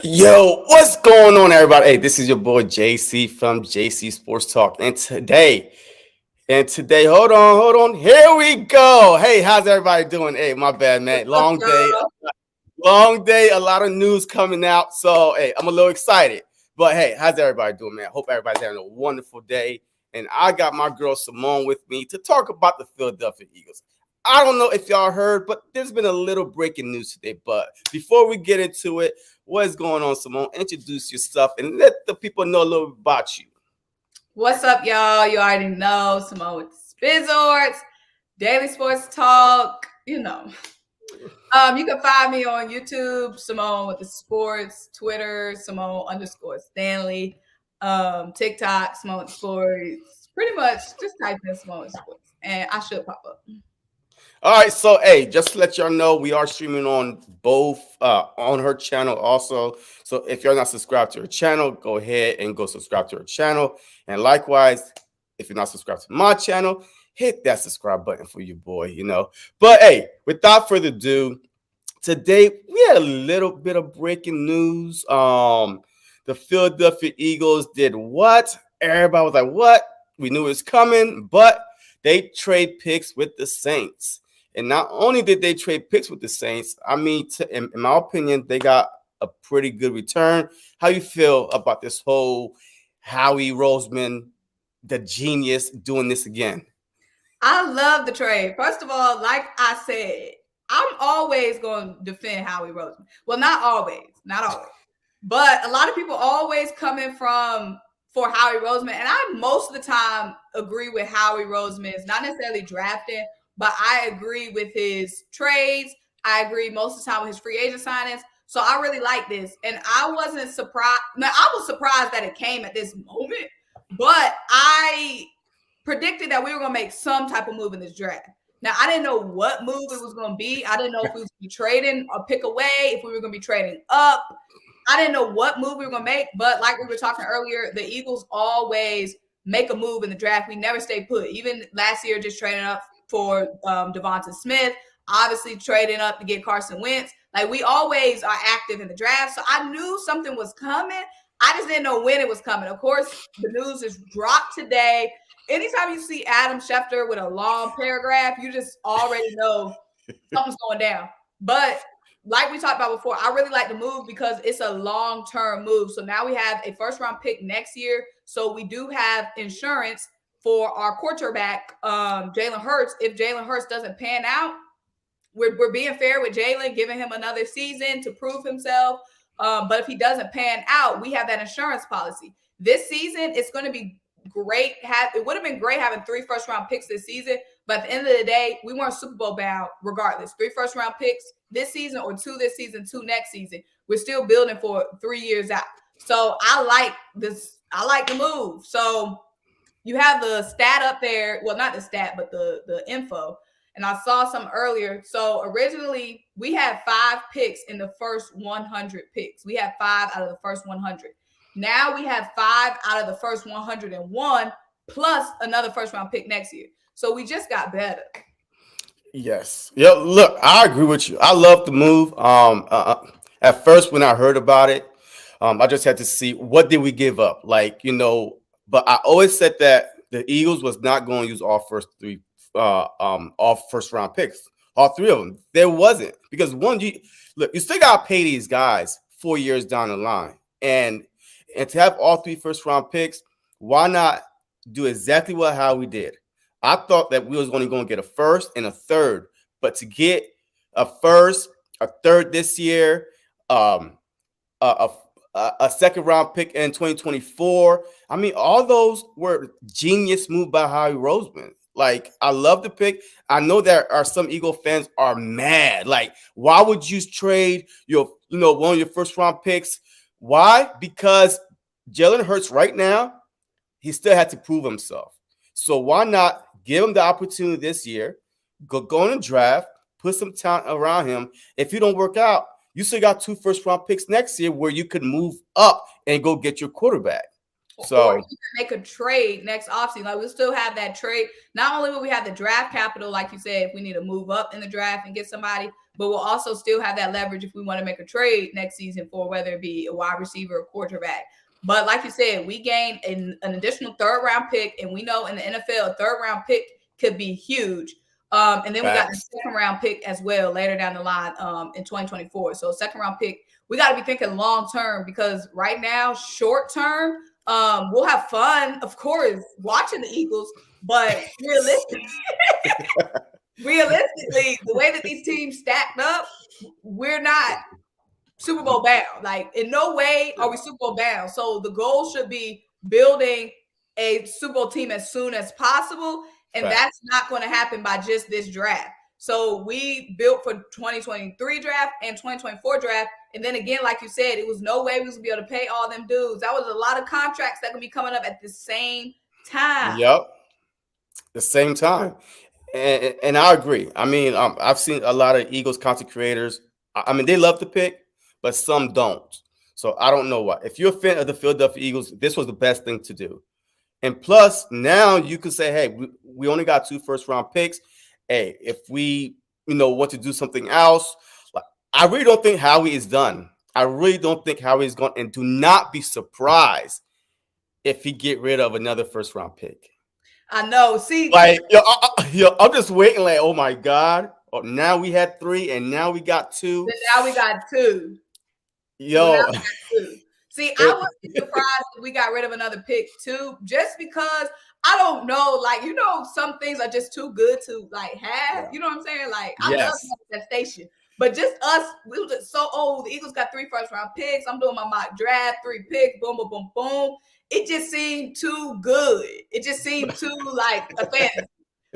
Yo, what's going on, everybody? Hey, this is your boy JC from JC Sports Talk. And today, hold on. Here we go. Hey, how's everybody doing? Hey, my bad, man. What's up, y'all? Long day, a lot of news coming out. So, hey, I'm a little excited. But hey, how's everybody doing, man? Hope everybody's having a wonderful day. And I got my girl Symone with me to talk about the Philadelphia Eagles. I don't know if y'all heard, but there's been a little breaking news today. But before we get into it, what is going on, Symone? Introduce yourself and let the people know a little bit about you. What's up, y'all? You already know Symone with the Spizzords, Daily Sports Talk. You know, you can find me on YouTube, Symone with the Sports, Twitter, Symone_Stanley, TikTok, Symone with the Sports. Pretty much, just type in Symone with the Sports, and I should pop up. All right, so hey, just to let y'all know, we are streaming on both on her channel also. So if you're not subscribed to her channel, go ahead and go subscribe to her channel. And likewise, if you're not subscribed to my channel, hit that subscribe button for your boy, you know. But hey, without further ado, today we had a little bit of breaking news. The Philadelphia Eagles did what? Everybody was like, what? We knew it was coming, but they trade picks with the Saints. And not only did they trade picks with the Saints, I mean, in my opinion, they got a pretty good return. How you feel about this whole Howie Roseman, the genius, doing this again? I love the trade. First of all, like I said, I'm always going to defend Howie Roseman. Well, not always, but a lot of people always coming for Howie Roseman, and I most of the time agree with Howie Roseman's not necessarily drafting, but I agree with his trades. I agree most of the time with his free agent signings. So I really like this. And I wasn't surprised. Now, I was surprised that it came at this moment, but I predicted that we were going to make some type of move in this draft. Now, I didn't know what move it was going to be. I didn't know if we was going to be trading a pick away, if we were going to be trading up. I didn't know what move we were going to make. But like we were talking earlier, the Eagles always make a move in the draft. We never stay put. Even last year, just trading up for Devonta Smith, obviously trading up to get Carson Wentz. Like, we always are active in the draft. So I knew something was coming. I just didn't know when it was coming. Of course, the news is dropped today. Anytime you see Adam Schefter with a long paragraph, you just already know something's going down. But like we talked about before, I really like the move because it's a long-term move. So now we have a first-round pick next year. So we do have insurance for our quarterback, Jalen Hurts. If Jalen Hurts doesn't pan out, we're being fair with Jalen, giving him another season to prove himself. But if he doesn't pan out, we have that insurance policy. This season, it's going to be great. It would have been great having 3 first-round picks this season. But at the end of the day, we weren't Super Bowl bound regardless. 3 first-round picks this season or 2 this season, 2 next season. We're still building for 3 years out. So I like this. I like the move. So you have the stat up there. Well, not the stat, but the info. And I saw some earlier. So originally, we had 5 picks in the first 100 picks. We had 5 out of the first 100. Now we have 5 out of the first 101 plus another first-round pick next year. So we just got better. Yes. Yeah. Look, I agree with you. I love the move. At first, when I heard about it, I just had to see what did we give up, like, you know. But I always said that the Eagles was not going to use all first round picks, all 3 of them. There wasn't, because one, you still got to pay these guys 4 years down the line, and to have all 3 first round picks, why not do exactly how we did? I thought that we was only going to get a first and a third, but to get a first, a third this year, a second round pick in 2024. I mean, all those were genius move by Howie Roseman. Like, I love the pick. I know there are some Eagle fans are mad. Like, why would you trade one of your first round picks? Why? Because Jalen Hurts right now, he still had to prove himself. So why not give him the opportunity this year, go in the draft, put some talent around him. If you don't work out, you still got 2 first-round picks next year where you could move up and go get your quarterback. or So even make a trade next offseason. Like, we'll still have that trade. Not only will we have the draft capital, like you said, if we need to move up in the draft and get somebody, but we'll also still have that leverage if we want to make a trade next season for whether it be a wide receiver or quarterback. But like you said, we gained an additional third-round pick, and we know in the NFL, a third-round pick could be huge. And then we got the second-round pick as well later down the line in 2024. So second-round pick, we got to be thinking long-term, because right now, short-term, we'll have fun, of course, watching the Eagles, but realistically, the way that these teams stacked up, we're not Super Bowl bound. Like, in no way are we Super Bowl bound. So the goal should be building a Super Bowl team as soon as possible, and that's not going to happen by just this draft. So we built for 2023 draft and 2024 draft. And then again, like you said, it was no way we was going to be able to pay all them dudes. That was a lot of contracts that could be coming up at the same time. Yep. The same time. And I agree. I mean, I've seen a lot of Eagles content creators. I mean, they love to pick, but some don't. So I don't know why. If you're a fan of the Philadelphia Eagles, this was the best thing to do. And plus, now you can say, hey, we only got 2 first-round picks. Hey, if we, want to do something else, I really don't think Howie is done. I really don't think Howie is gone. And do not be surprised if he get rid of another first-round pick. I know. See, like, I'm just waiting. Like, oh my God! Oh, now we had 3, and now we got 2. Now we got 2. Yo. See, I wasn't surprised if we got rid of another pick too, just because I don't know, like, some things are just too good to like have. You know what I'm saying? Like, I love that station, but just us, we were just so old. The Eagles got 3 first-round picks. I'm doing my mock draft, 3 picks, boom, boom, boom, boom. It just seemed too good. It just seemed too like a fantasy.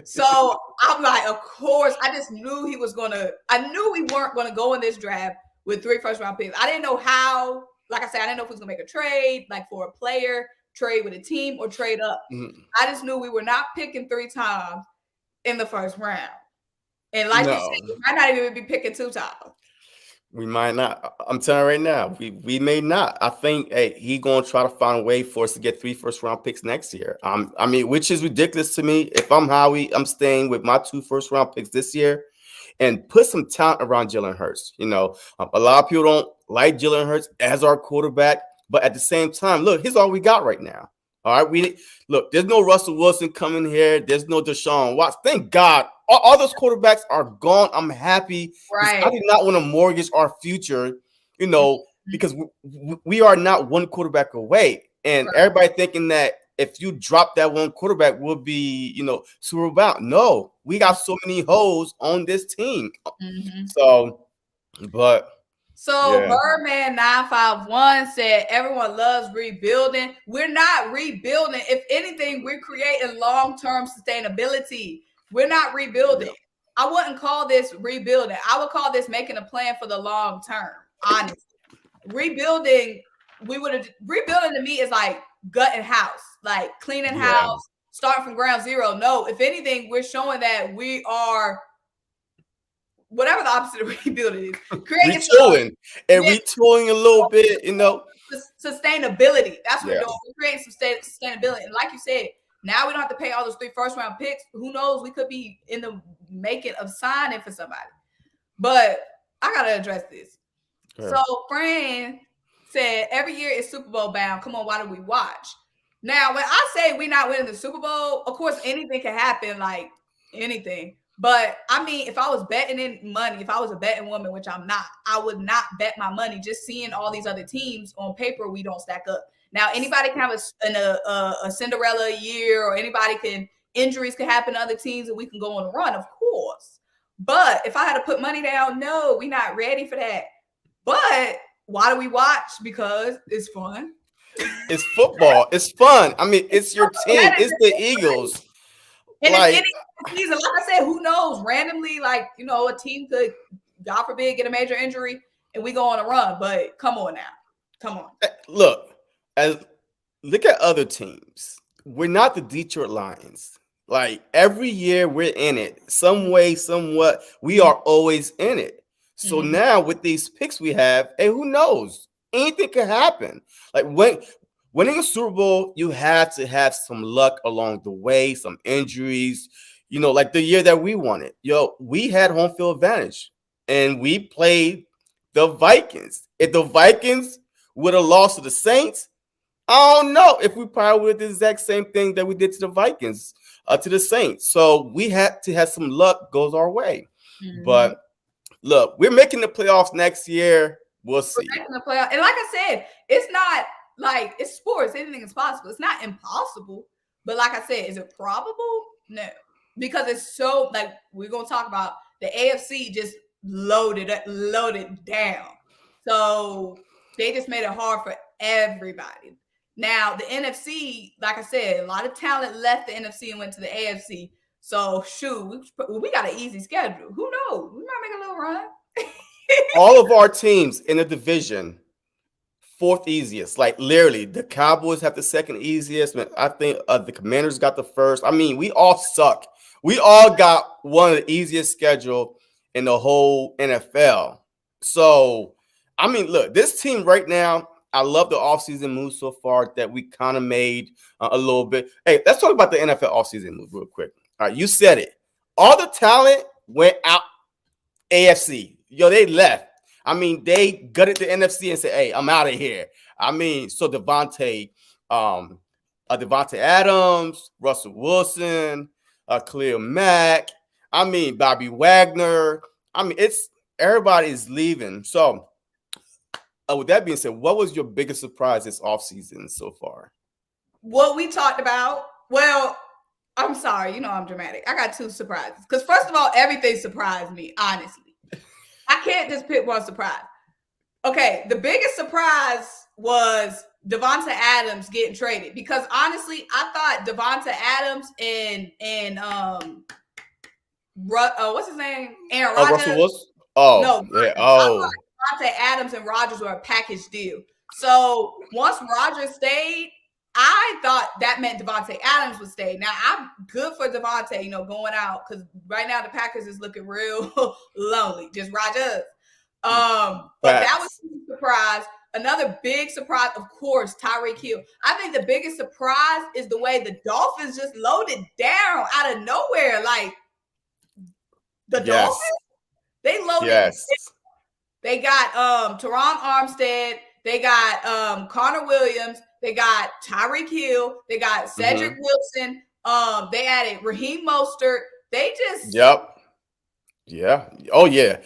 So I'm like, of course, I just knew I knew we weren't gonna go in this draft with 3 first-round picks. I didn't know how. Like I said, I didn't know if we was gonna make a trade, like for a player, trade with a team, or trade up. I just knew we were not picking 3 times in the first round. And like you said, we might not even be picking 2 times. We might not. I'm telling you right now, we may not. I think, hey, he gonna try to find a way for us to get 3 first-round picks next year. I mean, which is ridiculous to me. If I'm Howie, I'm staying with my 2 first-round picks this year and put some talent around Jalen Hurts. A lot of people don't like Jalen Hurts as our quarterback, but at the same time, look, here's all we got right now. All right, there's no Russell Wilson coming here. There's no Deshaun Watson. Thank God, all those quarterbacks are gone. I'm happy. Right. I did not want to mortgage our future, because we are not 1 quarterback away, and everybody thinking that if you drop that 1 quarterback, we'll be, Super Bowl. No, we got so many holes on this team. So Birdman 951 said everyone loves rebuilding. We're not rebuilding. If anything, we're creating long-term sustainability. We're not rebuilding. I wouldn't call this rebuilding. I would call this making a plan for the long term. Honestly, rebuilding to me is like gutting house, like cleaning house, starting from ground zero. No, if anything, we're showing that we are whatever the opposite of rebuilding is. Retooling a little bit, Sustainability. That's what we're doing. We're creating some sustainability. And like you said, now we don't have to pay all those 3 first-round picks. Who knows? We could be in the making of signing for somebody. But I got to address this. Okay. So, Fran said, every year is Super Bowl bound. Come on, why do we watch? Now, when I say we're not winning the Super Bowl, of course, anything can happen, like anything. But, I mean, if I was betting in money, if I was a betting woman, which I'm not, I would not bet my money just seeing all these other teams on paper. We don't stack up. Now, anybody can have a Cinderella year, or injuries can happen to other teams, and we can go on a run, of course. But if I had to put money down, no, we're not ready for that. But why do we watch? Because it's fun. It's football. It's fun. I mean, it's your team. It's the Eagles. And like, it's any season, like I said, who knows? Randomly, like, a team could, God forbid, get a major injury, and we go on a run. But come on now. Come on. Look at other teams. We're not the Detroit Lions. Like, every year we're in it. Some way, somewhat, we are always in it. So now with these picks we have, hey, who knows? Anything could happen. Like, when winning a Super Bowl, you have to have some luck along the way, some injuries. You know, like the year that we won it, we had home field advantage, and we played the Vikings. If the Vikings would have lost to the Saints, I don't know if we probably would have the exact same thing that we did to the Vikings, to the Saints. So we had to have some luck goes our way. But look, we're making the playoffs next year. We'll see. We're making the playoffs. And like I said, it's not like it's sports. Anything is possible. It's not impossible. But like I said, is it probable? No. Because it's so, like, we're going to talk about the AFC just loaded down. So they just made it hard for everybody. Now, the NFC, like I said, a lot of talent left the NFC and went to the AFC. So, shoot, we got an easy schedule. Who knows? We might make a little run. All of our teams in the division, fourth easiest. Like, literally, the Cowboys have the second easiest. I think the Commanders got the first. I mean, we all suck. We all got one of the easiest schedule in the whole NFL. So, I mean, look, this team right now, I love the offseason move so far that we kind of made a little bit. Hey, let's talk about the NFL offseason move real quick. All right, you said it. All the talent went out AFC. They left. I mean, they gutted the NFC and said, hey, I'm out of here. I mean, so Devontae Adams, Russell Wilson, Khalil Mack, I mean, Bobby Wagner. I mean, everybody's leaving. So, with that being said, what was your biggest surprise this offseason so far? What we talked about. Well, I'm sorry. I'm dramatic. I got two surprises. Because first of all, everything surprised me, honestly. I can't just pick one surprise. Okay, the biggest surprise was Davante Adams getting traded. Because honestly, I thought Davante Adams and what's his name? Aaron Rodgers. Russell Wilson? Oh, no, yeah. Davante Adams and Rodgers were a package deal. So once Rodgers stayed, I thought that meant Davante Adams would stay. Now, I'm good for Davante, going out, because right now the Packers is looking real lonely. Just Rodgers. But that was a surprise. Another big surprise, of course, Tyreek Hill. I think the biggest surprise is the way the Dolphins just loaded down out of nowhere. Like, the Dolphins, they loaded. Yes. They got Teron Armstead. They got Connor Williams. They got Tyreek Hill. They got Cedric Wilson. They added Raheem Mostert. They just Yeah. Oh, yeah.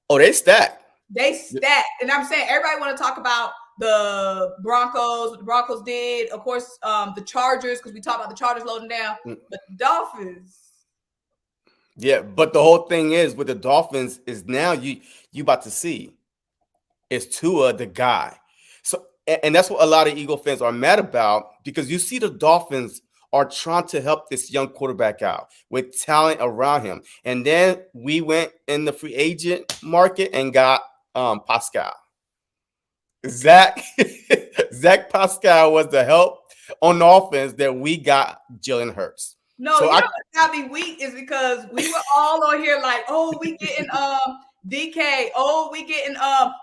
Oh, they stacked. And I'm saying everybody want to talk about the Broncos, what the Broncos did. Of course, the Chargers, because we talked about the Chargers loading down. But the Dolphins. Yeah, but the whole thing is with the Dolphins is now you about to see is Tua the guy. So, and that's what a lot of Eagle fans are mad about, because you see the Dolphins are trying to help this young quarterback out with talent around him. And then we went in the free agent market and got PASCAL. Zach PASCAL was the help on the offense that we got Jalen Hurts. No, so what got me weak is because we were all on here like, oh, we getting DK, oh, we getting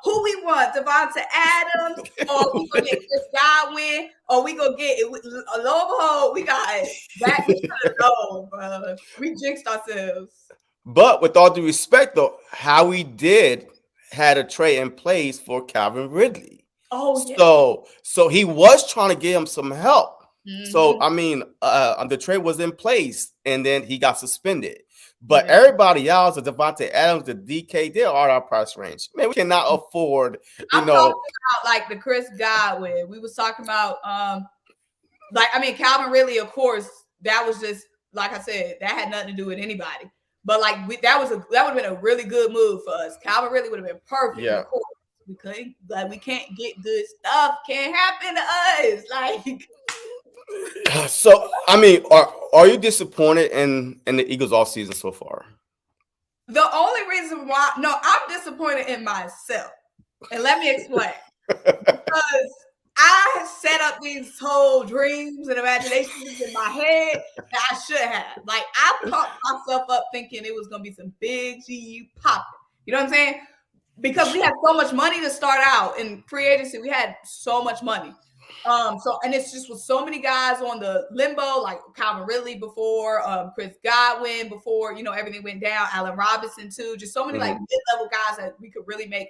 who we want, Davante Adams, or we gonna get Chris Godwin, or we gonna get Lobo. We got that. We should know, bro. We jinxed ourselves. But with all due respect, though, Howie had a trade in place for Calvin Ridley. Oh, yeah. So he was trying to get him some help. So, I mean, the trade was in place, and then he got suspended. But everybody else, the Davante Adams, the DK, they're all our price range. Man, we cannot afford, I'm talking about like the Chris Godwin. We was talking about, Calvin Ridley, of course, that was just, like I said, that had nothing to do with anybody. But like that would have been a really good move for us. Calvin Ridley would have been perfect. Yeah. Of course. We couldn't, we can't get good stuff. Can't happen to us. Like. So, I mean, are you disappointed in the Eagles offseason so far? The only reason why, no, I'm disappointed in myself. And let me explain. Because I set up these whole dreams and imaginations in my head that I should have. Like, I pumped myself up thinking it was going to be some big GU popping. You know what I'm saying? Because we had so much money to start out in free agency. We had so much money. So, and it's just with so many guys on the limbo, like Calvin Ridley before, Chris Godwin before, you know, everything went down, Allen Robinson too, just so many like mid-level guys that we could really make,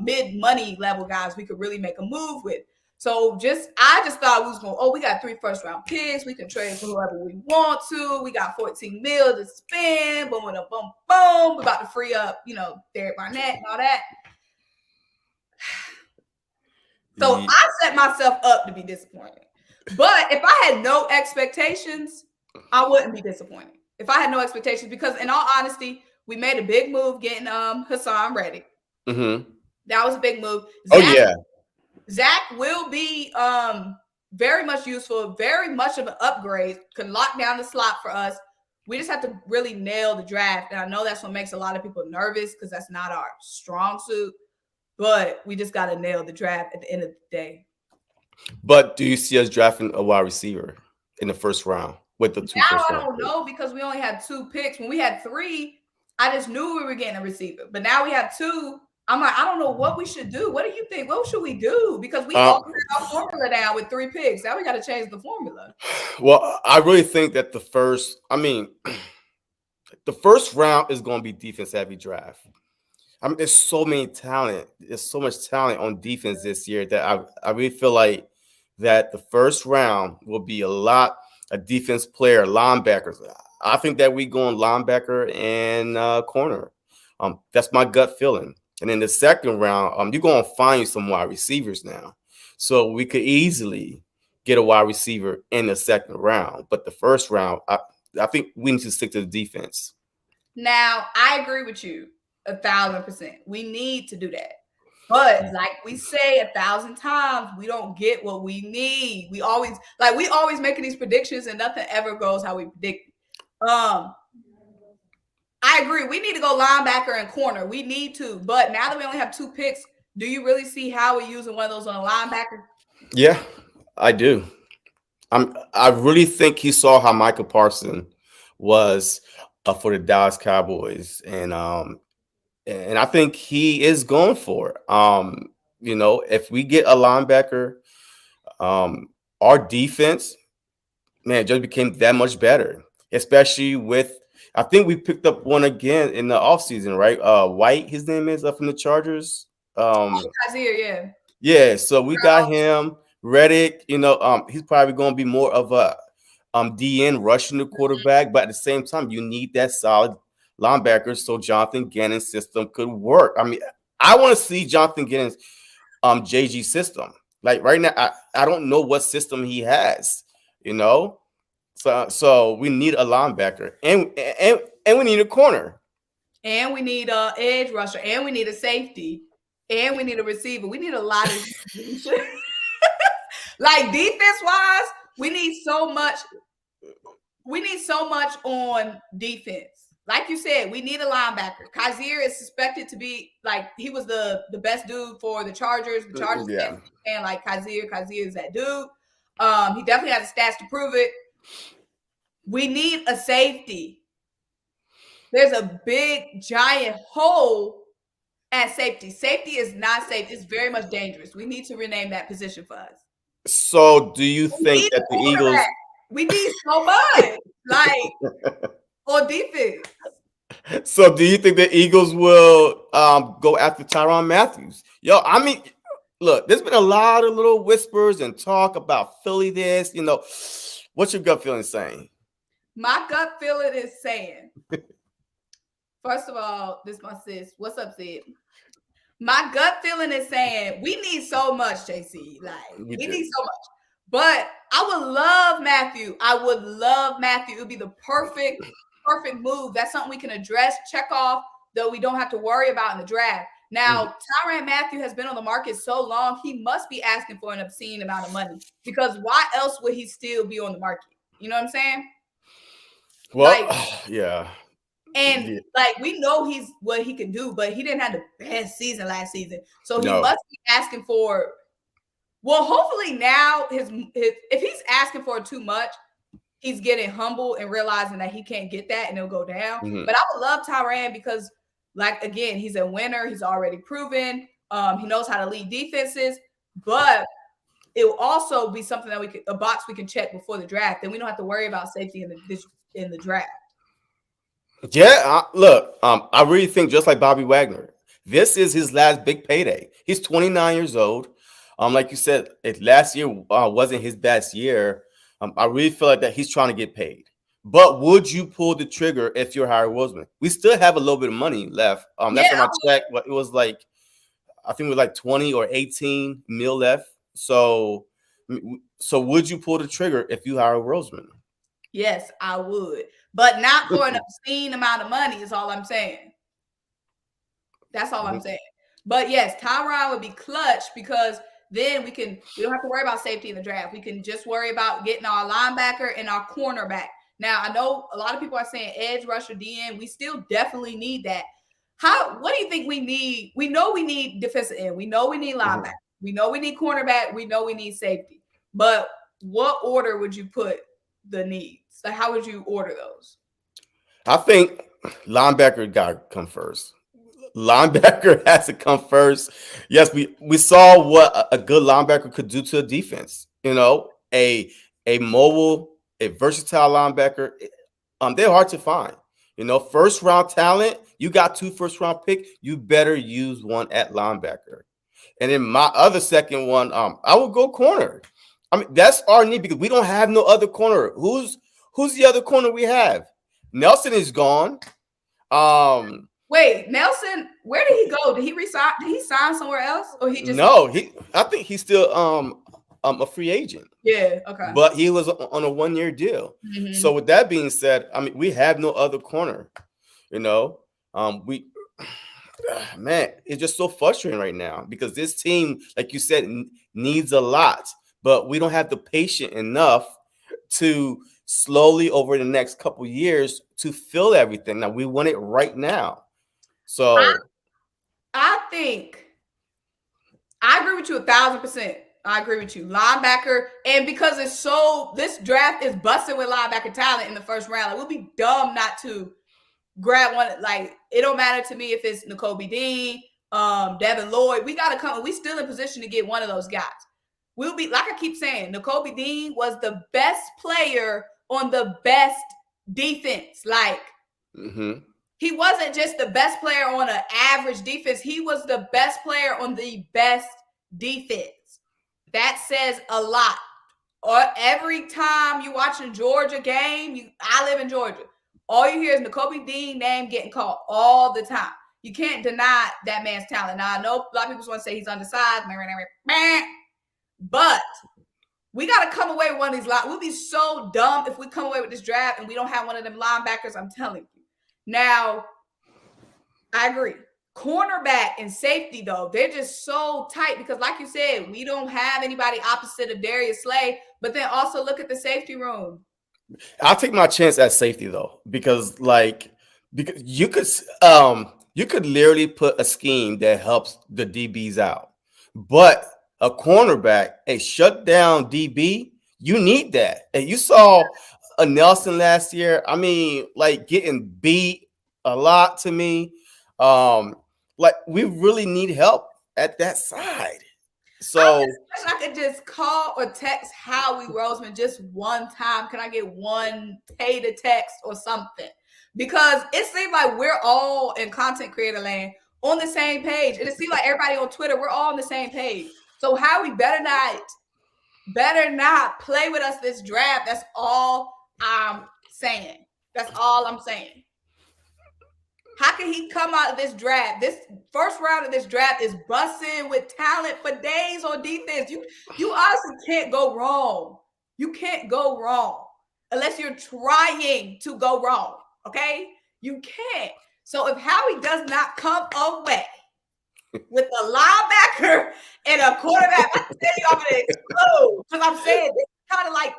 mid-money level guys we could really make a move with. So I just thought we was going, we got 3 first-round picks. We can trade for whoever we want to. We got 14 mil to spend. Boom, boom, boom, boom. We're about to free up, you know, Derek Barnett and all that. So I set myself up to be disappointed. But if I had no expectations, I wouldn't be disappointed. If I had no expectations, because in all honesty, we made a big move getting Hassan Reddick. That was a big move. Zach will be very much useful, very much of an upgrade, can lock down the slot for us. We just have to really nail the draft. And I know that's what makes a lot of people nervous because that's not our strong suit. But we just got to nail the draft at the end of the day. But do you see us drafting a wide receiver in the first round with the 2 now, first I round don't know because we only had 2 picks. When we had 3, I just knew we were getting a receiver. But now we have 2. I'm like, I don't know what we should do. What do you think? What should we do? Because we all had our formula down with 3 picks. Now we got to change the formula. Well, I really think that the first round is going to be defense-heavy draft. I mean, there's so many talent. There's so much talent on defense this year that I really feel like that the first round will be a lot of defense player, linebackers. I think that we go on linebacker and corner. That's my gut feeling. And in the second round, you're going to find some wide receivers now. So we could easily get a wide receiver in the second round. But the first round, I think we need to stick to the defense. Now, I agree with you 1,000%. We need to do that. But like we say 1,000 times, we don't get what we need. We always making these predictions and nothing ever goes how we predict. I agree. We need to go linebacker and corner. We need to. But now that we only have 2 picks, do you really see Howie using one of those on a linebacker? Yeah, I do. I really think he saw how Michael Parsons was for the Dallas Cowboys, and I think he is going for it. You know, if we get a linebacker, our defense, man, just became that much better, especially with. I think we picked up one again in the offseason, right? White, his name is, from the Chargers. KYZIR, yeah. So we got him. Reddick, you know, he's probably going to be more of a DN rushing the quarterback, but at the same time, you need that solid linebacker so Jonathan Gannon's system could work. I mean, I want to see Jonathan Gannon's JG system. Like right now, I don't know what system he has, you know. So we need a linebacker and we need a corner. And we need an edge rusher, and we need a safety, and we need a receiver. We need a lot of like defense-wise, we need so much. We need so much on defense. Like you said, we need a linebacker. KYZIR is suspected to be like he was the best dude for the Chargers. The Chargers and like KYZIR is that dude. He definitely has the stats to prove it. We need a safety. There's a big giant hole at safety. Safety is not safe. It's very much dangerous. We need to rename that position for us. So do you think that the Eagles? We need so much, like on defense. So do you think the Eagles will go after Tyrann Mathieu? Yo, I mean, look, there's been a lot of little whispers and talk about Philly this. You know, what's your gut feeling saying? My gut feeling is saying, first of all, this is my sis. What's up, Sid? My gut feeling is saying we need so much, JC. Like we need so much. But I would love Mathieu. I would love Mathieu. It would be the perfect move. That's something we can address, check off, though we don't have to worry about in the draft. Now, Tyrann Mathieu has been on the market so long, he must be asking for an obscene amount of money because why else would he still be on the market? You know what I'm saying? Well, like, yeah. And like we know he's what he can do, but he didn't have the best season last season. So he must be asking for. Well, hopefully now his if he's asking for too much, he's getting humble and realizing that he can't get that and it'll go down. But I would love Tyrann because, like again, he's a winner. He's already proven. He knows how to lead defenses. But it will also be something that a box we can check before the draft. Then we don't have to worry about safety in the draft. Yeah, look, I really think just like Bobby Wagner, this is his last big payday. He's 29 years old. Like you said, last year wasn't his best year. I really feel like that he's trying to get paid. But would you pull the trigger if you're Howie Roseman? We still have a little bit of money left. That's when I checked. It was like, I think it was like 20 or 18 mil left. So would you pull the trigger if you hire Roseman? Yes, I would, but not for an obscene amount of money is all I'm saying. That's all I'm saying. But yes, Tyron would be clutch because then we don't have to worry about safety in the draft. We can just worry about getting our linebacker and our cornerback. Now, I know a lot of people are saying edge rusher, DN. We still definitely need that. What do you think we need? We know we need defensive end. We know we need linebacker. We know we need cornerback. We know we need safety. But what order would you put the needs? Like, how would you order those? I think linebacker got to come first. Linebacker has to come first. Yes, we saw what a good linebacker could do to a defense. You know, a mobile, a versatile linebacker. They're hard to find. You know, first round talent. You got 2 first round pick. You better use one at linebacker. And then my other second one, I would go corner. I mean, that's our need because we don't have no other corner. Who's the other corner we have? Nelson is gone. Wait, Nelson, where did he go? Did he resign? Did he sign somewhere else, or he just? No, I think he's still a free agent. Yeah, okay. But he was on a 1-year deal. So with that being said, I mean, we have no other corner. You know, man, it's just so frustrating right now because this team, like you said, needs a lot, but we don't have the patience enough to slowly over the next couple years to fill everything. Now we want it right now. So I think I agree with you 1,000%. I agree with you. Linebacker, and because this draft is busting with linebacker talent in the first round. It would be dumb not to grab one. Like, it don't matter to me if it's Nakobe Dean, Devin Lloyd. We got to come. We still in position to get one of those guys. We'll be, like I keep saying, Nakobe Dean was the best player on the best defense. Like, he wasn't just the best player on an average defense. He was the best player on the best defense. That says a lot. Or every time you watch a Georgia game, I live in Georgia. All you hear is Nakobe Dean name getting called all the time. You can't deny that man's talent. Now, I know a lot of people want to say he's undersized, but we got to come away with one of these. We'll be so dumb if we come away with this draft and we don't have one of them linebackers, I'm telling you. Now, I agree. Cornerback and safety, though, they're just so tight because, like you said, we don't have anybody opposite of Darius Slay, but then also look at the safety room. I'll take my chance at safety, though, because you could literally put a scheme that helps the DBs out, but a cornerback, a shutdown DB, you need that. And you saw a Nelson last year. I mean, like, getting beat a lot to me. Like, we really need help at that side. So I could just call or text Howie Roseman just one time. Can I get one pay to text or something? Because it seems like we're all in content creator land on the same page. And it seems like everybody on Twitter, we're all on the same page. So Howie better not play with us this draft. That's all I'm saying. That's all I'm saying. How can he come out of this draft? This first round of this draft is busting with talent for days on defense. You honestly can't go wrong. You can't go wrong unless you're trying to go wrong. Okay? You can't. So if Howie does not come away with a linebacker and a quarterback, I tell you I'm gonna explode. Because I'm saying this is kind of like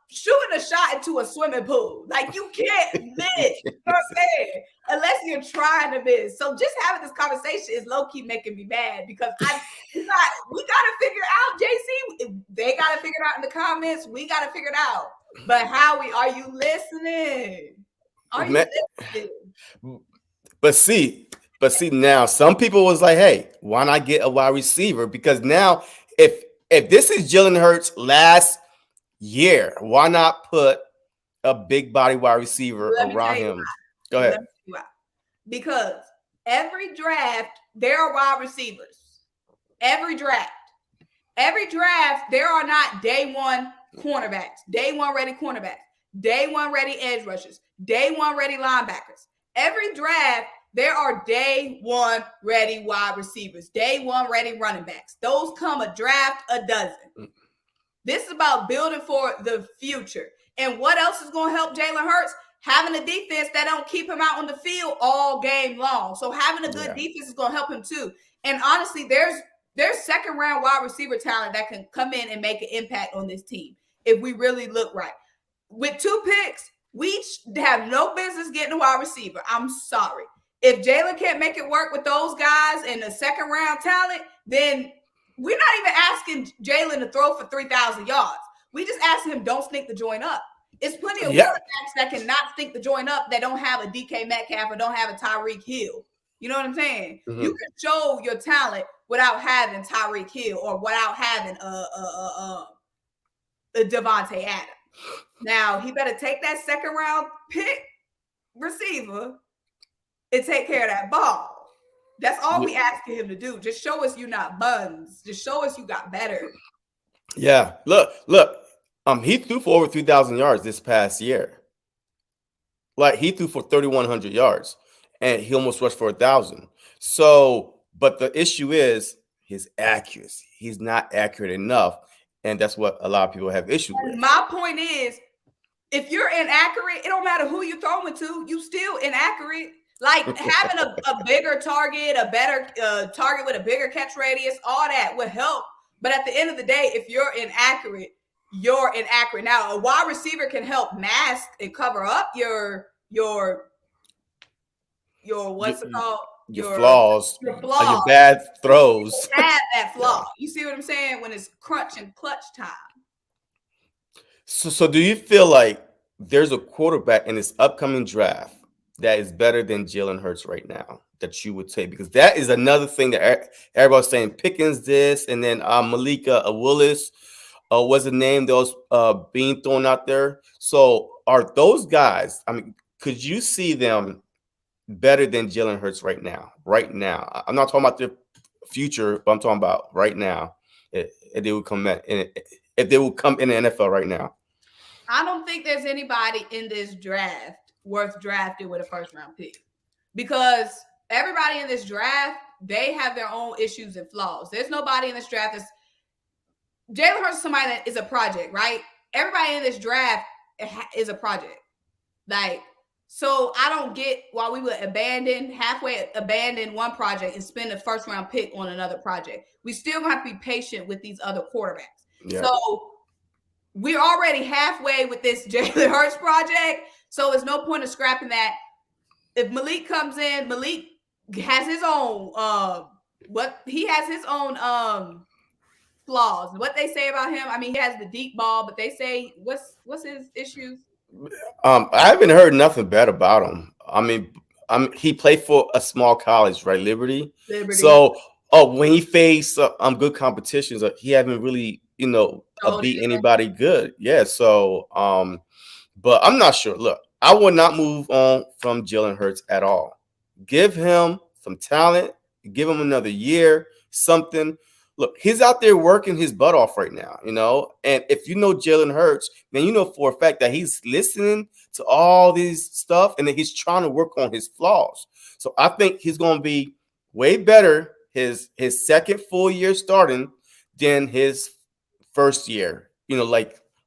shooting a shot into a swimming pool. Like, you can't miss. You know what I'm saying? Unless you're trying to miss. So just having this conversation is low-key making me mad because we gotta figure it out, JC. They gotta figure it out in the comments. We gotta figure it out. But Howie, are you listening? Are you listening? But see, But see, now some people was like, hey, why not get a wide receiver? Because now if this is Jalen Hurts last year, why not put a big body wide receiver Let me tell around you him? why. Go ahead. Let me tell you why. Because every draft, there are wide receivers. Every draft, there are not day one cornerbacks, day one ready cornerbacks, day one ready edge rushers, day one ready linebackers. Every draft, there are day one ready wide receivers, day one ready running backs. Those come a draft a dozen. This is about building for the future. And what else is going to help Jalen Hurts? Having a defense that don't keep him out on the field all game long. So having a good defense is going to help him too. And honestly, there's second round wide receiver talent that can come in and make an impact on this team if we really look right. With 2 picks, we have no business getting a wide receiver. I'm sorry. If Jalen can't make it work with those guys and the second round talent, then we're not even asking Jalen to throw for 3,000 yards. We just asking him, don't sneak the joint up. It's plenty of quarterbacks that cannot sneak the joint up that don't have a DK Metcalf or don't have a Tyreek Hill. You know what I'm saying? Mm-hmm. You can show your talent without having Tyreek Hill or without having a Devontae Adams. Now, he better take that second round pick receiver and take care of that ball. That's all we asking him to do. Just show us you're not buns. Just show us you got better. Yeah. Look. He threw for over 3,000 yards this past year. Like, he threw for 3,100 yards, and he almost rushed for 1,000. So, but the issue is his accuracy. He's not accurate enough, and that's what a lot of people have issues with. My point is, if you're inaccurate, it don't matter who you're throwing to. You still inaccurate. Like, having a bigger target, a better target with a bigger catch radius, all that would help. But at the end of the day, if you're inaccurate, you're inaccurate. Now, a wide receiver can help mask and cover up your what's it called? Your flaws. Your bad throws. You have that flaw. You see what I'm saying? When it's crunch and clutch time. So do you feel like there's a quarterback in this upcoming draft that is better than Jalen Hurts right now that you would take? Because that is another thing that everybody's saying. Pickens this, and then Malika Willis was a name that was being thrown out there. So are those guys, I mean, could you see them better than Jalen Hurts right now? Right now. I'm not talking about the future, but I'm talking about right now. If they would come in the NFL right now. I don't think there's anybody in this draft worth drafting with a first round pick, because everybody in this draft, they have their own issues and flaws. There's nobody in this draft that's Jalen Hurts is somebody that is a project, right? Everybody in this draft is a project. Like, so I don't get why we would halfway abandon one project and spend a first round pick on another project. We still have to be patient with these other quarterbacks. Yeah. So we're already halfway with this Jalen Hurts project. So there's no point of scrapping that. If Malik comes in, Malik has his own flaws. What they say about him, I mean, he has the deep ball, but they say what's his issues? I haven't heard nothing bad about him. I mean, he played for a small college, right? Liberty. So when he faced good competitions, he haven't really, beat anybody good. Yeah. So but I'm not sure. Look, I would not move on from Jalen Hurts at all. Give him some talent, give him another year, something. Look, he's out there working his butt off right now, and if you know Jalen Hurts, then you know for a fact that he's listening to all these stuff and that he's trying to work on his flaws. So I think he's going to be way better his second full year starting than his first year,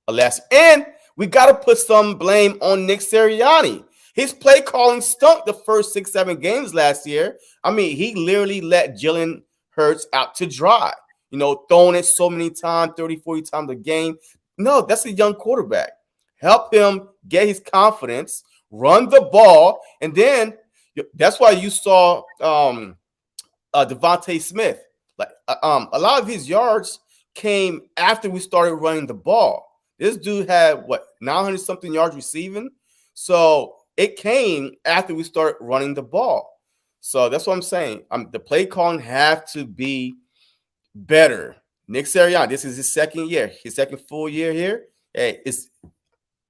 last. And we got to put some blame on Nick Sirianni. His play calling stunk the first 6-7 games last year. I mean, he literally let Jalen Hurts out to dry, throwing it so many times, 30, 40 times a game. No, that's a young quarterback. Help him get his confidence, run the ball, and then that's why you saw Devontae Smith. Like a lot of his yards came after we started running the ball. This dude had 900 something yards receiving. So it came after we started running the ball. So that's what I'm saying. The play calling have to be better. Nick Sirianni, this is his second year, his second full year here. Hey, there's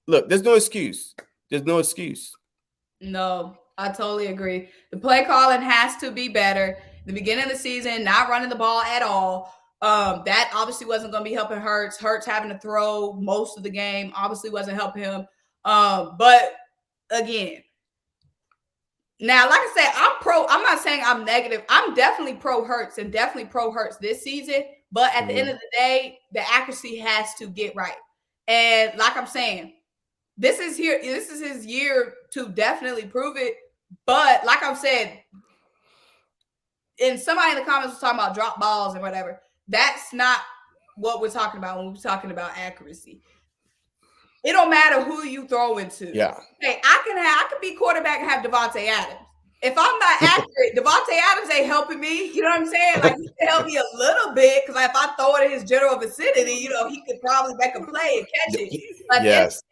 no excuse. There's no excuse. No, I totally agree. The play calling has to be better. The beginning of the season, not running the ball at all. That obviously wasn't going to be helping Hurts. Hurts having to throw most of the game obviously wasn't helping him. But again, now, like I said, I'm not saying I'm negative. I'm definitely pro Hurts and definitely pro Hurts this season. But at the end of the day, the accuracy has to get right. And like I'm saying, this is his year to definitely prove it. But like I've said, and somebody in the comments was talking about drop balls and whatever. That's not what we're talking about when we're talking about accuracy. It don't matter who you throw into. Yeah. Hey, I can be quarterback and have Devontae Adams. If I'm not accurate, Devontae Adams ain't helping me. You know what I'm saying? Like, he can help me a little bit because if I throw it in his general vicinity, you know, he could probably make a play and catch it. But yes.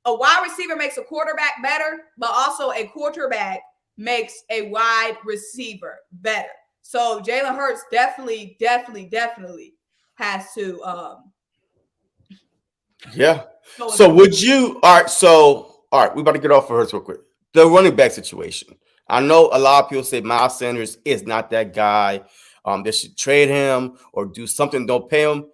A wide receiver makes a quarterback better, but also a quarterback makes a wide receiver better. So Jalen Hurts definitely has to yeah. So would you all right, we about to get off of Hurts real quick. The running back situation. I know a lot of people say Miles Sanders is not that guy. They should trade him or do something, don't pay him.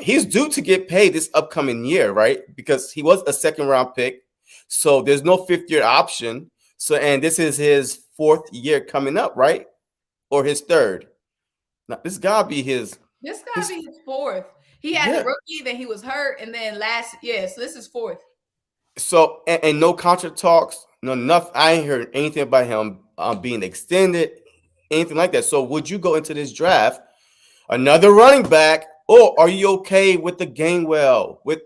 He's due to get paid this upcoming year, right? Because he was a second-round pick. So there's no fifth-year option. So, and this is his fourth year coming up, right? Or his third. Now, this gotta be his. This gotta be his fourth. He had the rookie, then he was hurt, and then so this is fourth. So, and no contract talks, no nothing. I ain't heard anything about him being extended, anything like that. So, would you go into this draft another running back, or are you okay with the Gainwell, with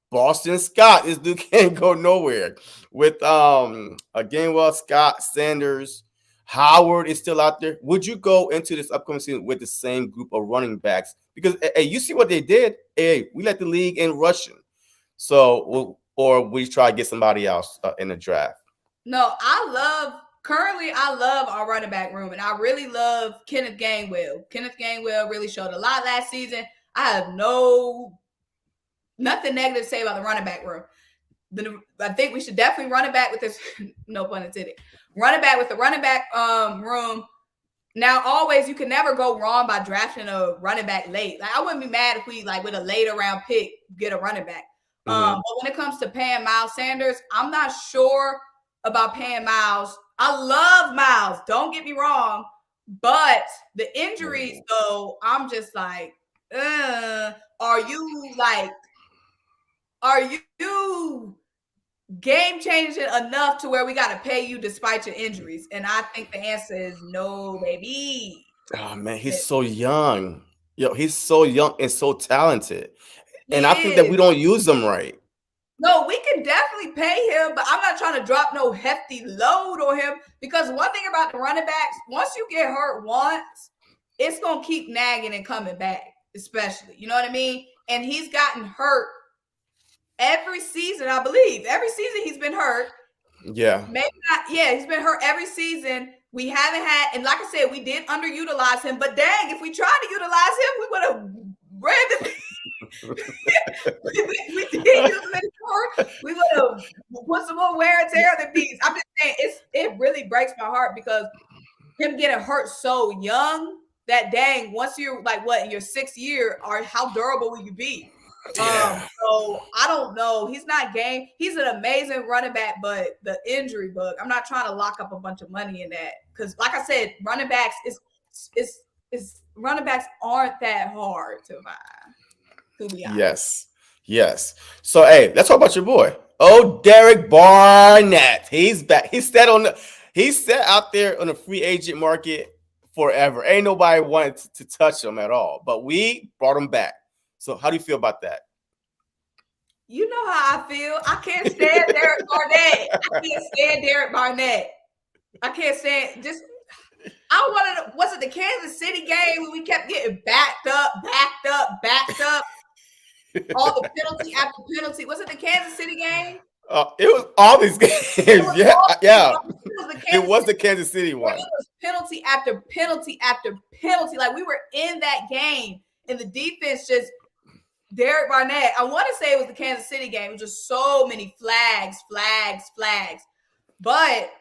Boston Scott? This dude can't go nowhere. With Gainwell, Scott, Sanders, Howard is still out there. Would you go into this upcoming season with the same group of running backs? Because hey, you see what they did. Hey, we led the league in rushing. So, or we try to get somebody else in the draft. No, I love our running back room, and I really love Kenneth Gainwell. Kenneth Gainwell really showed a lot last season. I have nothing negative to say about the running back room. I think we should definitely run it back with this. No pun intended. Run it back with the running back room. Now, always, you can never go wrong by drafting a running back late. Like, I wouldn't be mad if we, like, with a later round pick, get a running back. But when it comes to paying Miles Sanders, I'm not sure about paying Miles. I love Miles. Don't get me wrong. But the injuries, though, I'm just like, are you game changing enough to where we got to pay you despite your injuries? And I think the answer is no, baby. Oh man, he's so young. Yo, he's so young and so talented. And I think that we don't use him right. No, we can definitely pay him, but I'm not trying to drop no hefty load on him, because one thing about the running backs, once you get hurt once, it's going to keep nagging and coming back, especially. You know what I mean? And he's gotten hurt every season, I believe. Every season he's been hurt. Yeah. Maybe not. Yeah, he's been hurt every season. We haven't had, and like I said, we did underutilize him, but dang, if we tried to utilize him, we would have ran the we did use him anymore. We would have put some more wear and tear on the beats. I'm just saying, it really breaks my heart, because him getting hurt so young, that dang, once you're like what in your sixth year, or how durable will you be? Yeah. So I don't know. He's not game. He's an amazing running back, but the injury bug, I'm not trying to lock up a bunch of money in that, because like I said, running backs running backs aren't that hard to buy. Yes. So hey, let's talk about your boy. Oh, Derek Barnett. He's back. He's set out there on the free agent market forever. Ain't nobody wanted to touch him at all. But we brought him back. So how do you feel about that? You know how I feel. I can't stand Derek Barnett. I can't stand Derek Barnett. I can't stand was it the Kansas City game when we kept getting backed up? All the penalty after penalty. Was it the Kansas City game? It was all these games. Yeah, yeah. It was the Kansas City one. It was penalty after penalty after penalty. Like we were in that game, and the defense just Derek Barnett. I want to say it was the Kansas City game. It was just so many flags. But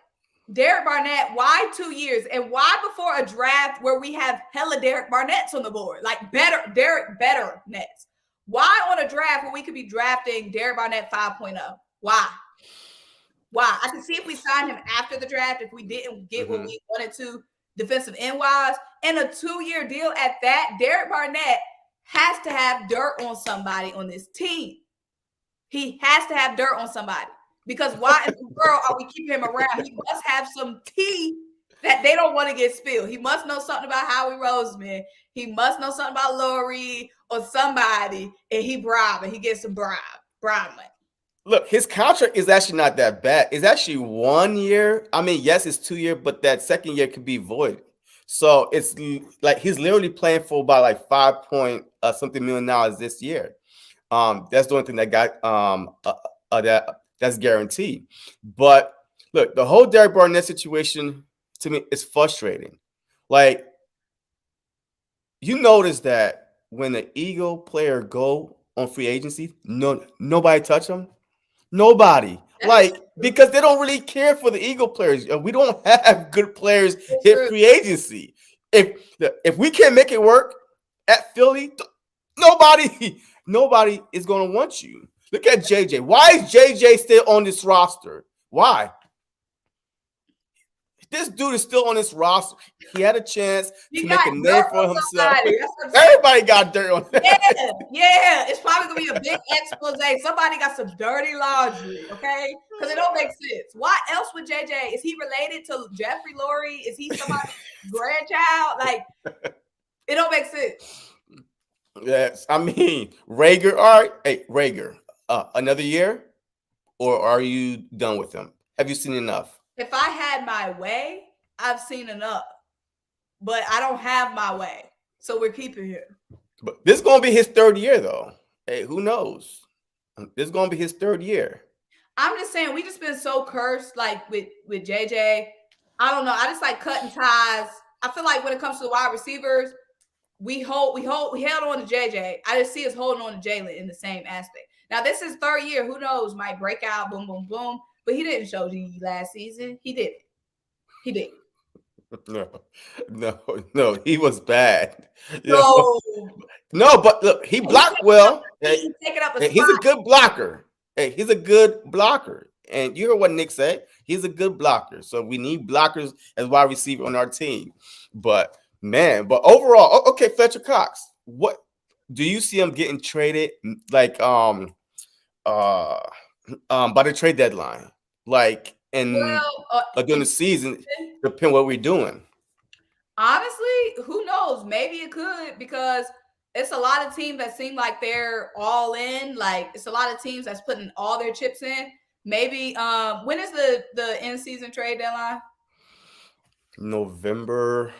Derek Barnett, why 2 years? And why before a draft where we have hella Derek Barnetts on the board? Like better Nets. Why on a draft where we could be drafting Derek Barnett 5.0? Why? I can see if we signed him after the draft, if we didn't get what we wanted to defensive end-wise, and a 2-year deal at that, Derek Barnett has to have dirt on somebody on this team. He has to have dirt on somebody. Because why in the world are we keeping him around? He must have some tea that they don't want to get spilled. He must know something about Howie Roseman. He must know something about Lowry or somebody, and he gets some bribe money. Look, his contract is actually not that bad. It's actually 1 year. I mean, yes, it's 2 years, but that second year could be void. So it's like he's literally playing for about like $5 million this year. That's the only thing that got that's guaranteed. But look, the whole Derek Barnett situation to me is frustrating. Like, you notice that when the Eagle player go on free agency, nobody touch him. Nobody. Like, because they don't really care for the Eagle players. We don't have good players hit free agency. If we can't make it work at Philly, nobody is going to want you. Look at JJ. Why is JJ still on this roster? Why? This dude is still on this roster. He had a chance to make a name for himself. Everybody got dirt on him. Yeah. It's probably going to be a big expose. Somebody got some dirty laundry, okay? Because it don't make sense. Why else would JJ? Is he related to Jeffrey Lurie? Is he somebody's grandchild? Like, it don't make sense. Yes. I mean, Rager. All right. Hey, Rager. Another year? Or are you done with him? Have you seen enough? If I had my way, I've seen enough. But I don't have my way. So we're keeping him. But this is going to be his third year, though. Hey, who knows? This is going to be his third year. I'm just saying, we just been so cursed, like, with JJ. I don't know. I just like cutting ties. I feel like when it comes to the wide receivers, we held on to JJ. I just see us holding on to Jalen in the same aspect. Now, this is third year. Who knows? Might break out, boom, boom, boom. But he didn't show you last season. He did. No, he was bad. No, but look, he blocked well. He's taking up a spot. He's a good blocker. Hey, he's a good blocker. And you heard what Nick said. He's a good blocker. So we need blockers as wide receiver on our team. But overall, okay, Fletcher Cox. What do you see him getting traded? Like by the trade deadline, like during the season, depending what we're doing. Honestly, who knows? Maybe it could, because it's a lot of teams that seem like they're all in. Like, it's a lot of teams that's putting all their chips in. Maybe when is the in-season trade deadline? November,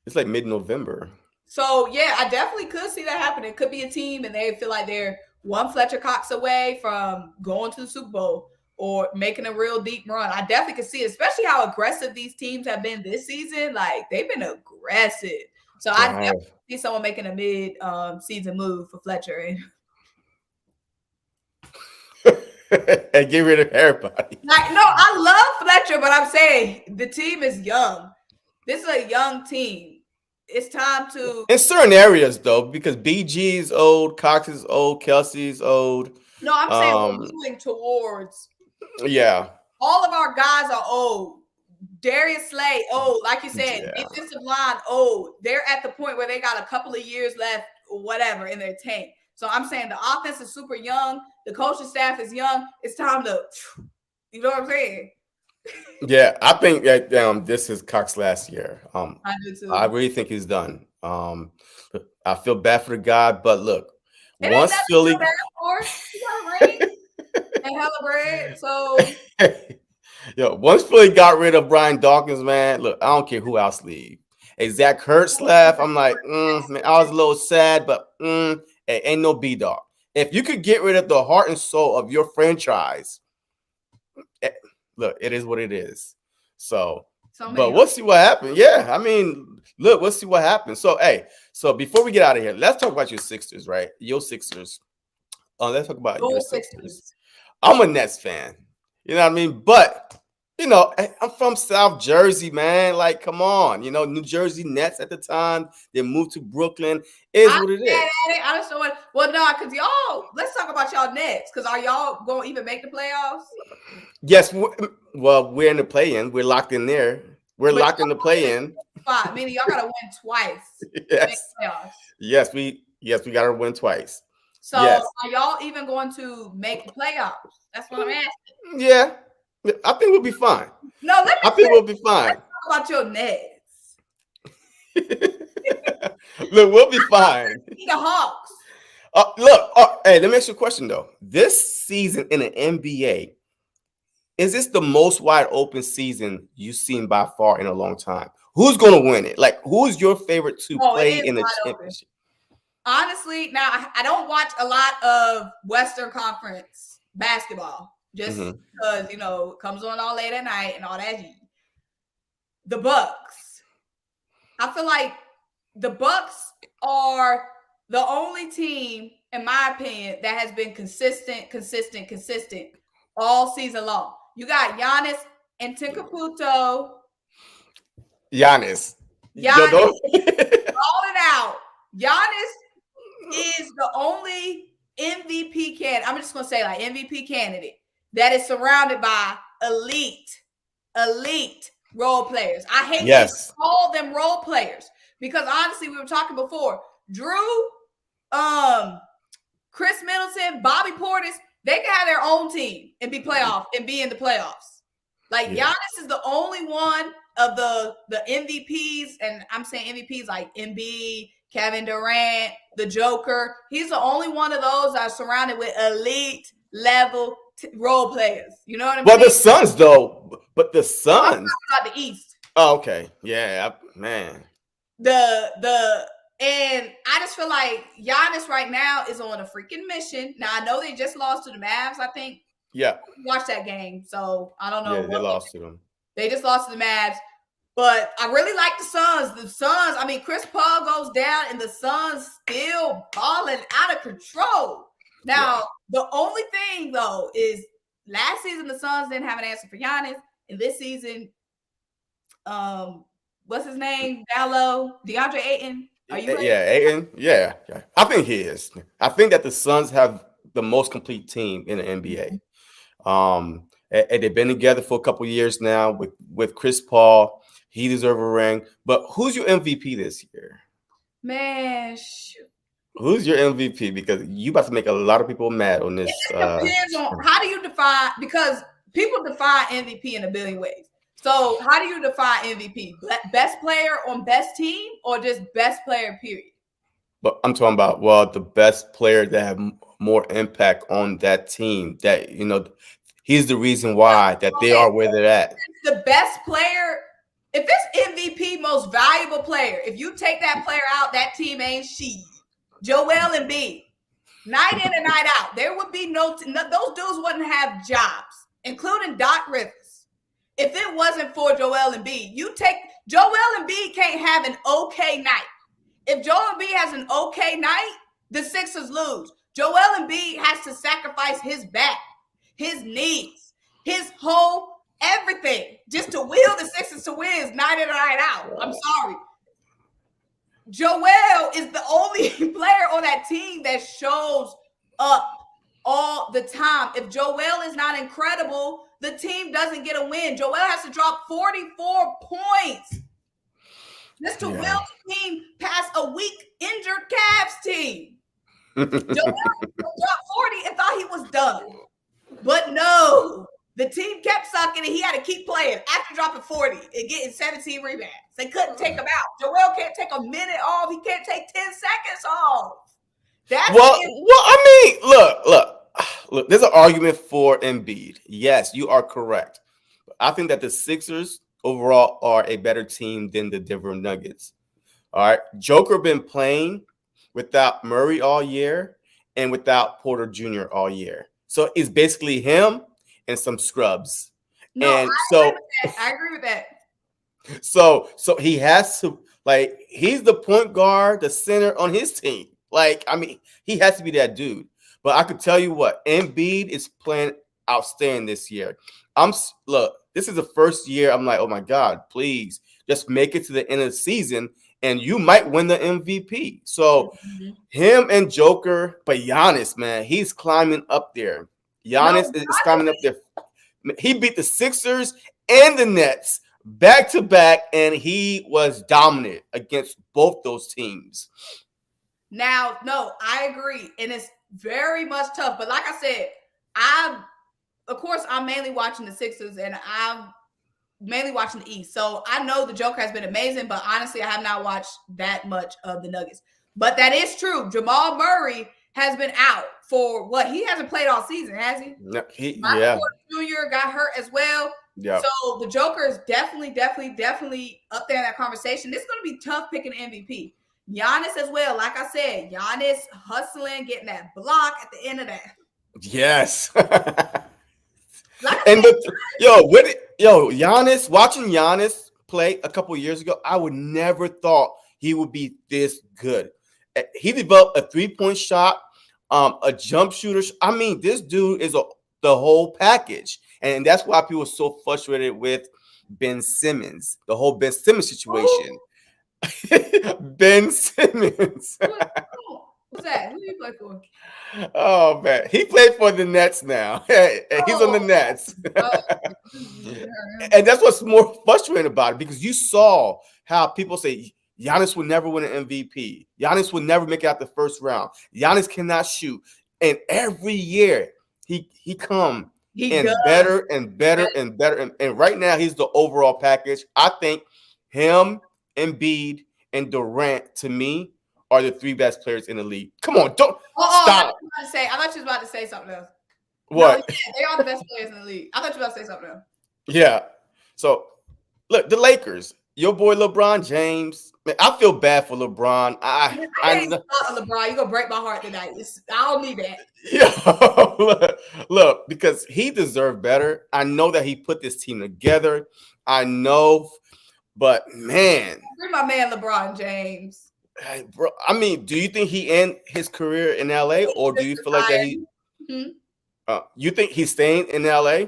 it's like mid-November. So yeah, I definitely could see that happen. It could be a team and they feel like they're one Fletcher Cox away from going to the Super Bowl or making a real deep run. I definitely could see it, especially how aggressive these teams have been this season. Like, they've been aggressive. So I definitely see someone making a mid-season move for Fletcher. And get rid of everybody. Like, no, I love Fletcher, but I'm saying the team is young. This is a young team. It's time to in certain areas though, because BG is old, Cox is old, Kelsey's old. No, I'm saying we're moving towards. Yeah. All of our guys are old. Darius Slay, old, like you said, defensive line, old. They're at the point where they got a couple of years left or whatever in their tank. So I'm saying the offense is super young. The coaching staff is young. It's time to, you know what I'm saying? Yeah, I think that this is Cox's last year. I do too. I really think he's done. I feel bad for the guy, but look, once Philly, he got a ring and hella bread. So once Philly got rid of Brian Dawkins, man, look, I don't care who else leave. Hey, Zach Ertz left. I'm like, man, I was a little sad, but hey, ain't no B-Dog. If you could get rid of the heart and soul of your franchise, look, it is what it is. So but many we'll see what happens. Yeah, I mean, look, we'll see what happens. So, hey, so before we get out of here, let's talk about your Sixers, right? Your Sixers. Let's talk about your Sixers. I'm a Nets fan. You know what I mean? But, you know, I'm from South Jersey, man. Like, come on. You know, New Jersey Nets at the time. They moved to Brooklyn. Is what it is. I don't know what. Well, no, because y'all, let's talk about y'all Nets. Because are y'all going to even make the playoffs? Yes. Well, we're in the play-in. We're locked in there. We're locked in the play-in. Meaning y'all got to win twice. Yes. Yes, we got to win twice. So are y'all even going to make the playoffs? That's what I'm asking. Yeah. I think we'll be fine. No, I think we'll be fine. Let's talk about your Nets. Look, we'll be fine. The Hawks. Look, hey, let me ask you a question, though. This season in the NBA, is this the most wide open season you've seen by far in a long time? Who's going to win it? Like, who's your favorite to play in the championship? Honestly, now I don't watch a lot of Western Conference basketball just because, you know, it comes on all late at night and all that. The Bucks. I feel like the Bucks are the only team, in my opinion, that has been consistent all season long. You got Giannis Antetokounmpo. Giannis. Balling out. Giannis is the only MVP candidate. I'm just going to say like MVP candidate that is surrounded by elite role players. I hate to call them role players because honestly, we were talking before. Drew, Chris Middleton, Bobby Portis, they can have their own team and be in the playoffs. Like Giannis is the only one of the MVPs, and I'm saying MVPs like Embiid, Kevin Durant, the Joker. He's the only one of those that are surrounded with elite level role players. You know what I mean? Well, the Suns, though. But the Suns. I'm talking about the East. Oh, okay. Yeah, man. And I just feel like Giannis right now is on a freaking mission. Now, I know they just lost to the Mavs, I think. Yeah. Watch that game. So, I don't know. Yeah, they lost to them. They just lost to the Mavs. But I really like the Suns. The Suns, I mean, Chris Paul goes down and the Suns still balling out of control. Now, the only thing, though, is last season the Suns didn't have an answer for Giannis. And this season, what's his name? Down low, DeAndre Ayton. Are you ready? Yeah, Ayton. Yeah. I think he is. I think that the Suns have the most complete team in the NBA. And they've been together for a couple years now with Chris Paul. He deserves a ring. But who's your MVP this year? Man, shoot. Who's your MVP? Because you about to make a lot of people mad on this. It depends on how do you define, because people define MVP in a billion ways. So how do you define MVP? Best player on best team or just best player, period? But I'm talking about, well, the best player that have more impact on that team. That, you know, he's the reason why that they are where they're at. The best player, if it's MVP, most valuable player, if you take that player out, that team ain't shit. Joel Embiid, night in and night out, there would be those dudes wouldn't have jobs, including Doc Rivers. If it wasn't for Joel Embiid, Joel Embiid can't have an okay night. If Joel Embiid has an okay night, the Sixers lose. Joel Embiid has to sacrifice his back, his knees, his whole everything just to will the Sixers to win night in and night out. I'm sorry. Joel is the only player on that team that shows up all the time. If Joel is not incredible, the team doesn't get a win. Joel has to drop 44 points just to will the team past a weak, injured Cavs team. Joel dropped 40 and thought he was done. But no, the team kept sucking and he had to keep playing after dropping 40 and getting 17 rebounds. They couldn't take him out. Joel can't take a minute off. He can't take 10 seconds off. I mean, look, there's an argument for Embiid. Yes, you are correct. I think that the Sixers overall are a better team than the Denver Nuggets. All right. Joker been playing without Murray all year and without Porter Jr. all year. So it's basically him and some scrubs. No, And I agree with that. I agree with that. So he has to, like, he's the point guard, the center on his team. Like, I mean, he has to be that dude. But I could tell you what, Embiid is playing outstanding this year. Look, this is the first year I'm like, oh my God, please just make it to the end of the season and you might win the MVP. So him and Joker, but Giannis, man, he's climbing up there. Giannis is climbing up there. He beat the Sixers and the Nets back to back, and he was dominant against both those teams. Now, no, I agree, and it's very much tough. But like I said, of course, I'm mainly watching the Sixers, and I'm mainly watching the East. So I know the Joker has been amazing, but honestly, I have not watched that much of the Nuggets. But that is true. Jamal Murray has been out for what? He hasn't played all season, has he? No, Michael Porter Jr. got hurt as well. Yeah. So the Joker is definitely up there in that conversation. It's going to be tough picking MVP. Giannis as well. Like I said, Giannis hustling, getting that block at the end of that. Yes. Like and Giannis, watching Giannis play a couple years ago, I would never thought he would be this good. He developed a 3-point shot, a jump shooter. I mean, this dude is the whole package. And that's why people are so frustrated with Ben Simmons, the whole Ben Simmons situation. Ben Simmons. Who's that? Who do you play for? Oh, man. He played for the Nets now. He's on the Nets. And that's what's more frustrating about it, because you saw how people say Giannis will never win an MVP. Giannis will never make it out the first round. Giannis cannot shoot. And every year he come and better and better and better. And right now he's the overall package. I think him, Embiid, and Durant, to me, are the 3 best players in the league. Come on, don't stop. I thought you was about to say something else. What? No, they are the best players in the league. I thought you were about to say something else. Yeah. So, look, the Lakers, your boy LeBron James. Man, I feel bad for LeBron. I ain't LeBron. You're going to break my heart tonight. I don't need that. Yeah. Look, because he deserved better. I know that he put this team together. I know. But, man. Bring my man LeBron James. Hey, bro, I mean, do you think he end his career in LA, or do you feel like that he? You think he's staying in LA?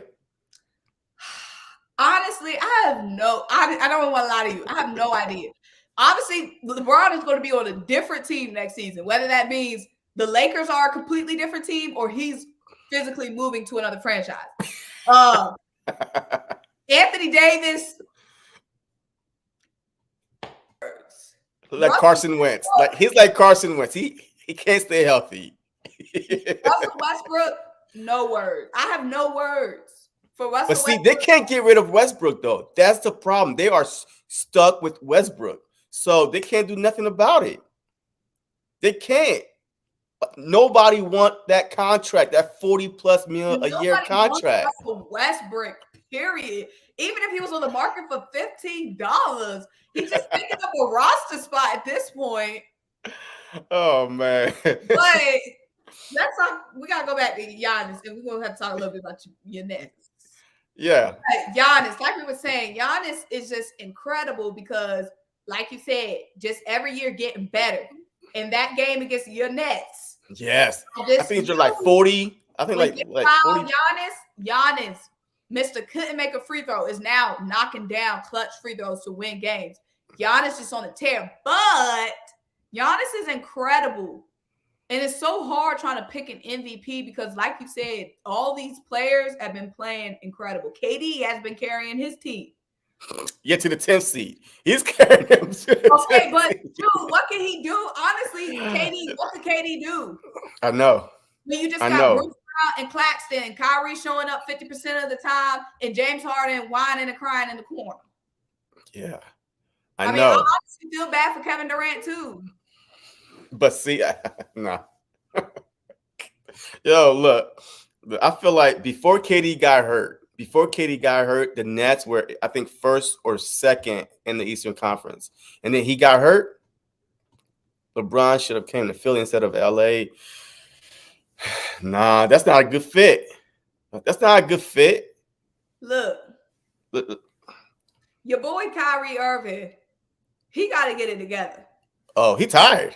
Honestly, I don't want to lie to you. I have no idea. Obviously, LeBron is going to be on a different team next season. Whether that means the Lakers are a completely different team or he's physically moving to another franchise. Anthony Davis. Like Carson Wentz. Like he's like Carson Wentz. He can't stay healthy. Russell Westbrook, no words. I have no words for Russell. But see, they can't get rid of Westbrook though. That's the problem. They are stuck with Westbrook, so they can't do nothing about it. They can't. Nobody want that contract, that $40+ million a year contract. Russell Westbrook, period. Even if he was on the market for $15, he's just picking up a roster spot at this point. Oh man! But that's not. We gotta go back to Giannis, and we're gonna have to talk a little bit about your Nets. Yeah, Giannis, like we were saying, Giannis is just incredible because, like you said, just every year getting better. In that game against your Nets, yes, I think you're like 40. I think like 40. Giannis. Mr. couldn't make a free throw is now knocking down clutch free throws to win games. Giannis just on the tear, but Giannis is incredible. And it's so hard trying to pick an MVP because, like you said, all these players have been playing incredible. KD has been carrying his team. Yeah, to the 10th seed. He's carrying them. Okay, but dude, what can he do? Honestly, what can KD do? I know. When you just got Bruce and Claxton and Kyrie showing up 50% of the time and James Harden whining and crying in the corner. Yeah. I mean, I honestly feel bad for Kevin Durant too. But see, nah. Yo, look, I feel like before KD got hurt, the Nets were, I think, first or second in the Eastern Conference. And then he got hurt. LeBron should have came to Philly instead of LA. Nah, that's not a good fit. That's not a good fit. Look, your boy Kyrie Irving, he got to get it together. Oh, he tired.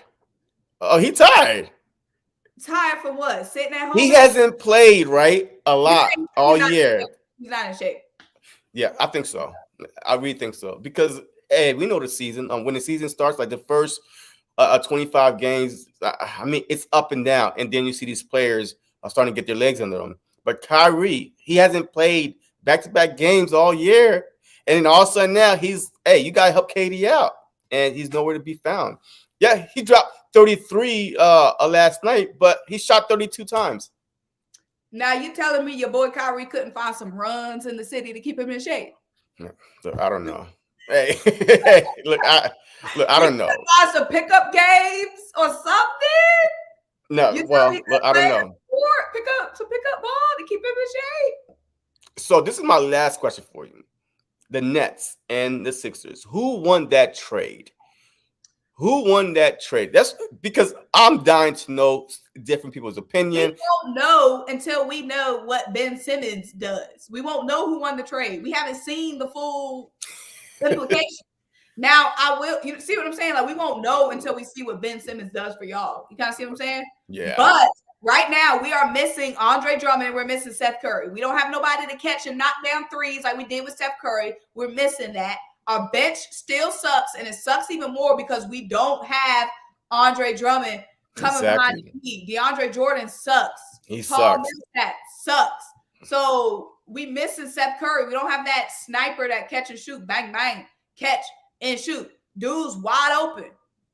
Oh, he tired. Tired for what? Sitting at home? He hasn't played, right? A lot all year. He's not in shape. Yeah, I think so. I really think so. Because, hey, we know the season. When the season starts, like the first 25 games, I mean, it's up and down. And then you see these players are starting to get their legs under them. But Kyrie, he hasn't played back-to-back games all year. And then all of a sudden now he's, hey, you got to help KD out. And he's nowhere to be found. Yeah, he dropped 33 last night, but he shot 32 times. Now you telling me your boy Kyrie couldn't find some runs in the city to keep him in shape? I don't know. Hey, look, I don't know. Find some pickup games or something? No, well, look, I don't know. Pick up ball to keep him in shape. So this is my last question for you. The Nets and the Sixers, who won that trade? Who won that trade? That's because I'm dying to know different people's opinion. We won't know until we know what Ben Simmons does. We won't know who won the trade. We haven't seen the full implication. Now, you see what I'm saying? Like, we won't know until we see what Ben Simmons does for y'all. You kind of see what I'm saying? Yeah. But right now, we are missing Andre Drummond and we're missing Seth Curry. We don't have nobody to catch and knock down threes like we did with Seth Curry. We're missing that. Our bench still sucks, and it sucks even more because we don't have Andre Drummond coming behind me. DeAndre Jordan sucks. He Paul sucks. Millsap sucks. So we missing Seth Curry. We don't have that sniper that catch and shoot, bang, bang, catch and shoot. Dudes wide open.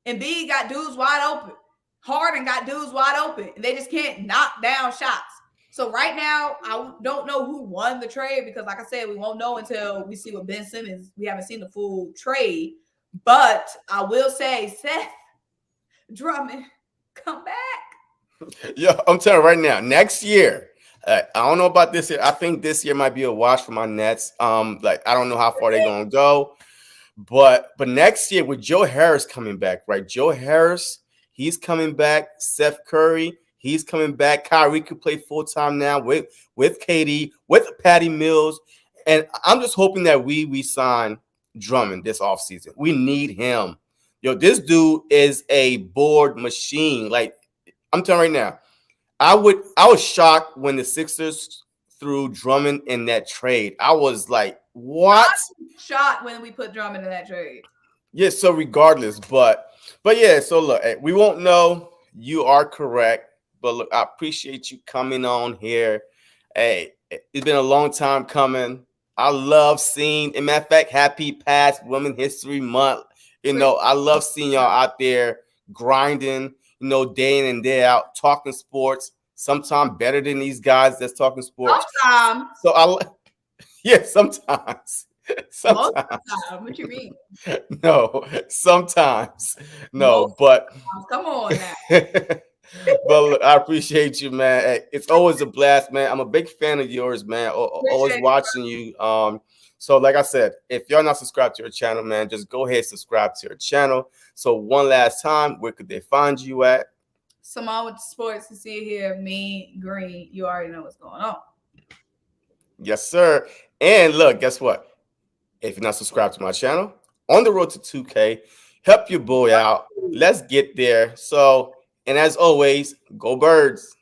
Embiid got dudes wide open. Harden got dudes wide open. And they just can't knock down shots. So right now, I don't know who won the trade because, like I said, we won't know until we see what Ben Simmons. We haven't seen the full trade. But I will say, Seth Drummond, come back. Yeah, I'm telling you right now, next year, I don't know about this year. I think this year might be a wash for my Nets. Like, I don't know how far they're going to go. But next year with Joe Harris coming back, right? Joe Harris, he's coming back. Seth Curry, he's coming back. Kyrie could play full-time now with KD, with Patty Mills. And I'm just hoping that we sign Drummond this offseason. We need him. Yo, this dude is a board machine. Like, I'm telling you right now, I was shocked when the Sixers threw Drummond in that trade. I was like, what? Shocked when we put Drummond in that trade. Yeah, so regardless, but yeah, so look, we won't know. You are correct. But look, I appreciate you coming on here. Hey, it's been a long time coming. I love seeing, and matter of fact, happy past Women's History Month. You know, I love seeing y'all out there grinding, you know, day in and day out, talking sports. Sometimes better than these guys that's talking sports. Sometimes. So yeah, sometimes. Sometimes. What you mean? No, sometimes. No, but come on now. But look, I appreciate you, man. It's always a blast, man. I'm a big fan of yours, man. Always watching you. So like I said, if you're not subscribed to your channel, man, just go ahead and subscribe to your channel. So one last time, where could they find you at? Symone with the sports. You see it here, me, green. You already know what's going on. Yes, sir. And look, guess what? If you're not subscribed to my channel, on the road to 2K, help your boy out. Let's get there. So, and as always, go Birds.